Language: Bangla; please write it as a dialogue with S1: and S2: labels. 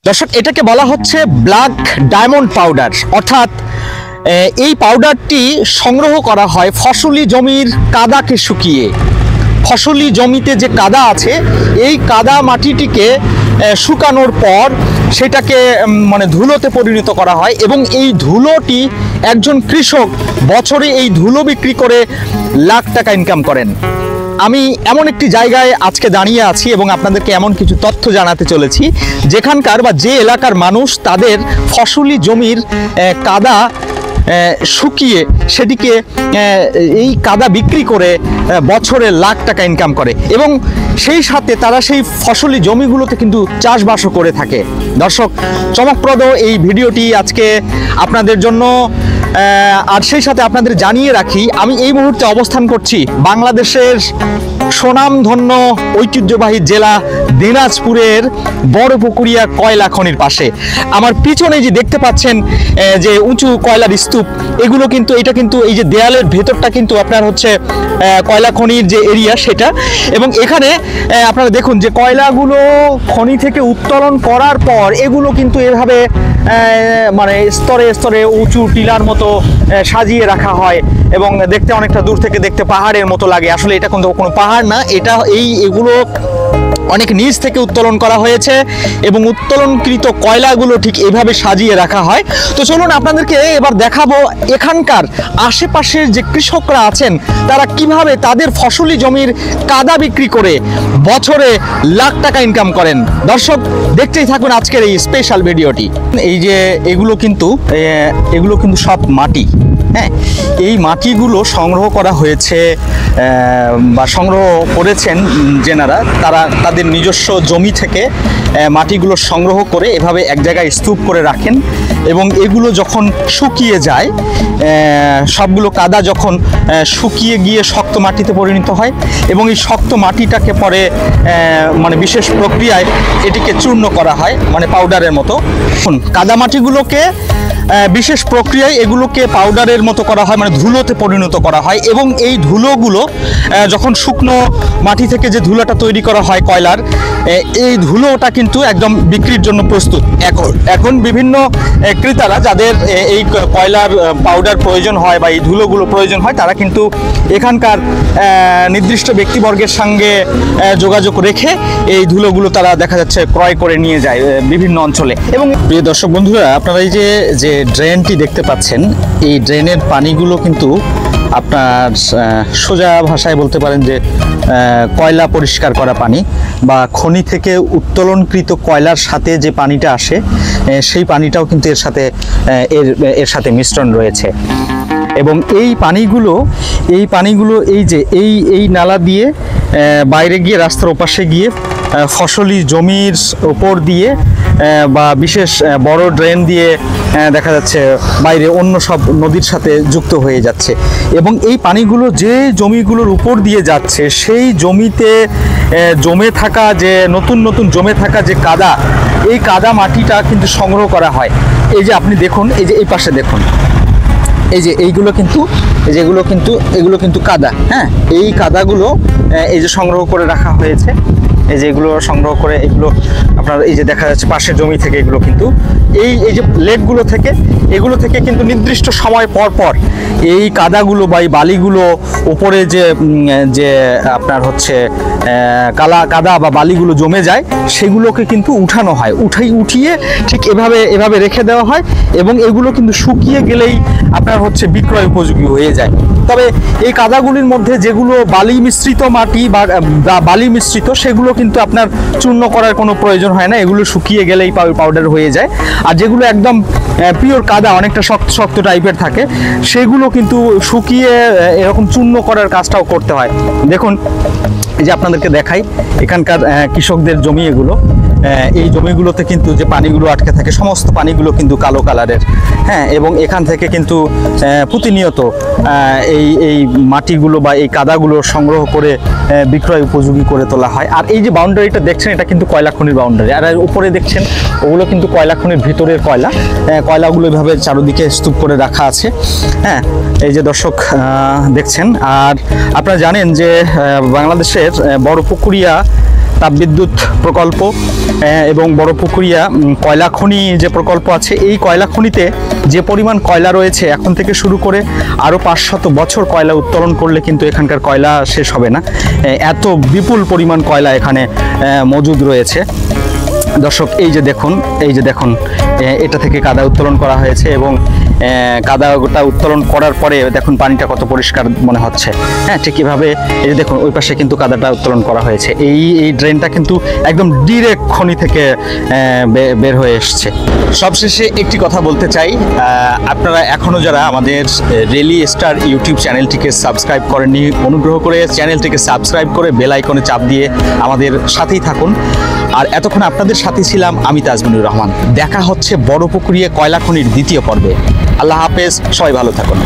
S1: দর্শক, এটাকে বলা হচ্ছে ব্ল্যাক ডায়মন্ড পাউডার। অর্থাৎ এই পাউডারটি সংগ্রহ করা হয় ফসলি জমির কাদাকে শুকিয়ে। ফসলি জমিতে যে কাদা আছে, এই কাদা মাটিটিকে শুকানোর পর সেটাকে মানে ধুলোতে পরিণত করা হয় এবং এই ধুলোটি একজন কৃষক বছরে এই ধুলো বিক্রি করে লাখ টাকা ইনকাম করেন। আমি এমন একটি জায়গায় আজকে দাঁড়িয়ে আছি এবং আপনাদেরকে এমন কিছু তথ্য জানাতে চলেছি যেখানকার বা যে এলাকার মানুষ তাদের ফসলি জমির কাদা শুকিয়ে সেটিকে এই কাদা বিক্রি করে বছরে লাখ টাকা ইনকাম করে এবং সেই সাথে তারা সেই ফসলি জমিগুলোতে কিন্তু চাষবাসও করে থাকে। দর্শক, চমকপ্রদ এই ভিডিওটি আজকে আপনাদের জন্য। আর সেই সাথে আপনাদের জানিয়ে রাখি, আমি এই মুহূর্তে অবস্থান করছি বাংলাদেশের সুনামধন্য ঐতিহ্যবাহী জেলা দিনাজপুরের বড়পুকুরিয়া কয়লা খনির পাশে। আমার পিছনে যে দেখতে পাচ্ছেন যে উঁচু কয়লার স্তূপ, এগুলো কিন্তু এটা কিন্তু এই যে দেয়ালের ভেতরটা কিন্তু আপনার হচ্ছে কয়লা খনির যে এরিয়া সেটা। এবং এখানে আপনারা দেখুন যে কয়লাগুলো খনি থেকে উত্তোলন করার পর এগুলো কিন্তু এভাবে মানে স্তরে স্তরে উঁচু টিলার মতো সাজিয়ে রাখা হয় এবং দেখতে অনেকটা দূর থেকে দেখতে পাহাড়ের মতো লাগে। আসলে এটা কিন্তু কোনো পাহাড় না, এটা এগুলো অনেক নিচ থেকে উত্তোলন করা হয়েছে এবং উত্তোলনকৃত কয়লাগুলো ঠিক এভাবে সাজিয়ে রাখা হয়। তো চলুন আপনাদেরকে এবার দেখাবো এখানকার আশেপাশের যে কৃষকরা আছেন তারা কিভাবে তাদের ফসলি জমির কাদা বিক্রি করে বছরে লাখ টাকা ইনকাম করেন। দর্শক, দেখতেই থাকুন আজকের এই স্পেশাল ভিডিওটি। এই যে এগুলো কিন্তু সব মাটি। হ্যাঁ, এই মাটিগুলো সংগ্রহ করা হয়েছে বা সংগ্রহ করেছেন যেনারা, তারা তাদের নিজস্ব জমি থেকে মাটিগুলো সংগ্রহ করে এভাবে এক জায়গায় স্তূপ করে রাখেন এবং এগুলো যখন শুকিয়ে যায়, সবগুলো কাদা যখন শুকিয়ে গিয়ে শক্ত মাটিতে পরিণত হয় এবং এই শক্ত মাটিটাকে পরে মানে বিশেষ প্রক্রিয়ায় এটিকে চূর্ণ করা হয়, মানে পাউডারের মতো। কাদা মাটিগুলোকে বিশেষ প্রক্রিয়ায় এগুলোকে পাউডারের মতো করা হয়, মানে ধুলোতে পরিণত করা হয় এবং এই ধুলোগুলো যখন শুকনো মাটি থেকে যে ধুলোটা তৈরি করা হয় কয়লার, এই ধুলোটা কিন্তু একদম বিক্রির জন্য প্রস্তুত। এখন বিভিন্ন ক্রেতারা যাদের এই কয়লার পাউডার প্রয়োজন হয় বা এই ধুলোগুলো প্রয়োজন হয়, তারা কিন্তু এখানকার নির্দিষ্ট ব্যক্তিবর্গের সঙ্গে যোগাযোগ রেখে এই ধুলোগুলো তারা দেখা যাচ্ছে ক্রয় করে নিয়ে যায় বিভিন্ন অঞ্চলে। এবং প্রিয় দর্শক বন্ধুরা, আপনারা এই যে ড্রেনটি দেখতে পাচ্ছেন, এই ড্রেনের পানিগুলো কিন্তু আপনার সোজা ভাষায় বলতে পারেন যে কয়লা পরিষ্কার করা পানি বা খনি থেকে উত্তোলনকৃত কয়লার সাথে যে পানিটা আসে সেই পানিটাও কিন্তু এর সাথে মিশ্রণ রয়েছে। এবং এই পানিগুলো এই নালা দিয়ে বাইরে গিয়ে রাস্তার ওপাশে গিয়ে ফসলি জমির ওপর দিয়ে বা বিশেষ বড় ড্রেন দিয়ে দেখা যাচ্ছে বাইরে অন্য সব নদীর সাথে যুক্ত হয়ে যাচ্ছে এবং এই পানিগুলো যে জমিগুলোর উপর দিয়ে যাচ্ছে সেই জমিতে জমে থাকা যে নতুন জমে থাকা যে কাদা, এই কাদা মাটিটা কিন্তু সংগ্রহ করা হয়। এই যে আপনি দেখুন, এই যে এই পাশে দেখুন, এগুলো কিন্তু কাদা। হ্যাঁ, এই কাদাগুলো এই যে সংগ্রহ করে রাখা হয়েছে, এই যে এগুলো সংগ্রহ করে এগুলো আপনার এই যে দেখা যাচ্ছে পাশের জমি থেকে এগুলো কিন্তু এই যে লেকগুলো থেকে এগুলো থেকে কিন্তু নির্দিষ্ট সময় পর পর এই কাদাগুলো বা এই বালিগুলো উপরে যে আপনার হচ্ছে কাদা বা বালিগুলো জমে যায় সেগুলোকে কিন্তু উঠানো হয়, উঠিয়ে ঠিক এভাবে রেখে দেওয়া হয় এবং এগুলো কিন্তু শুকিয়ে গেলেই আপনার হচ্ছে বিক্রয় উপযোগী হয়ে যায়। তবে এই কাদাগুলির মধ্যে যেগুলো বালি মিশ্রিত মাটি বা বালি মিশ্রিত, সেগুলো কিন্তু আপনার চূর্ণ করার কোনো প্রয়োজন হয় না, এগুলো শুকিয়ে গেলেই পাউডার হয়ে যায়। আর যেগুলো একদম পিওর কাদা, অনেকটা শক্ত টাইপের থাকে, সেগুলো কিন্তু শুকিয়ে এরকম চূর্ণ করার কাজটাও করতে হয়। দেখুন, এই যে আপনাদেরকে দেখাই এখানকার কৃষকদের জমি, এগুলো এই জমিগুলোতে কিন্তু যে পানিগুলো আটকে থাকে সমস্ত পানিগুলো কিন্তু কালো কালারের। হ্যাঁ, এবং এখান থেকে কিন্তু প্রতিনিয়ত এই মাটিগুলো বা এই কাদাগুলো সংগ্রহ করে বিক্রয় উপযোগী করে তোলা হয়। আর এই যে বাউন্ডারিটা দেখছেন, এটা কিন্তু কয়লা খনির বাউন্ডারি। আর উপরে দেখছেন ওগুলো কিন্তু কয়লা খনির ভিতরের কয়লাগুলো এভাবে চারদিকে স্তূপ করে রাখা আছে। হ্যাঁ, এই যে দর্শক দেখছেন। আর আপনারা জানেন যে বাংলাদেশের বড়পুকুরিয়া তাপবিদ্যুৎ প্রকল্প এবং বড় পুকুরিয়া কয়লা খনি যে প্রকল্প আছে, এই কয়লা খনিতে যে পরিমাণ কয়লা রয়েছে এখন থেকে শুরু করে আরও 500 বছর কয়লা উত্তোলন করলে কিন্তু এখানকার কয়লা শেষ হবে না। এত বিপুল পরিমাণ কয়লা এখানে মজুদ রয়েছে। দর্শক এই যে দেখুন এটা থেকে কাদা উত্তোলন করা হয়েছে এবং কাদাটা উত্তোলন করার পরে দেখুন পানিটা কত পরিষ্কার মনে হচ্ছে। হ্যাঁ, ঠিক কীভাবে এই যে দেখুন ওই পাশে কিন্তু কাদাটা উত্তোলন করা হয়েছে। এই ড্রেনটা কিন্তু একদম ডিরেক্ট খনি থেকে বের হয়ে এসছে। সবশেষে একটি কথা বলতে চাই, আপনারা এখনও যারা আমাদের রেলি স্টার ইউটিউব চ্যানেলটিকে সাবস্ক্রাইব করেননি, অনুগ্রহ করে চ্যানেলটিকে সাবস্ক্রাইব করে বেল আইকনে চাপ দিয়ে আমাদের সাথেই থাকুন। আর এতক্ষণ আপনাদের সাথে ছিলাম আমি তাজমিনুর রহমান। দেখা হচ্ছে বড় পুকুরিয়া কয়লা খনির দ্বিতীয় পর্বে। আল্লাহ হাফেজ, সবাই ভালো থাকুন।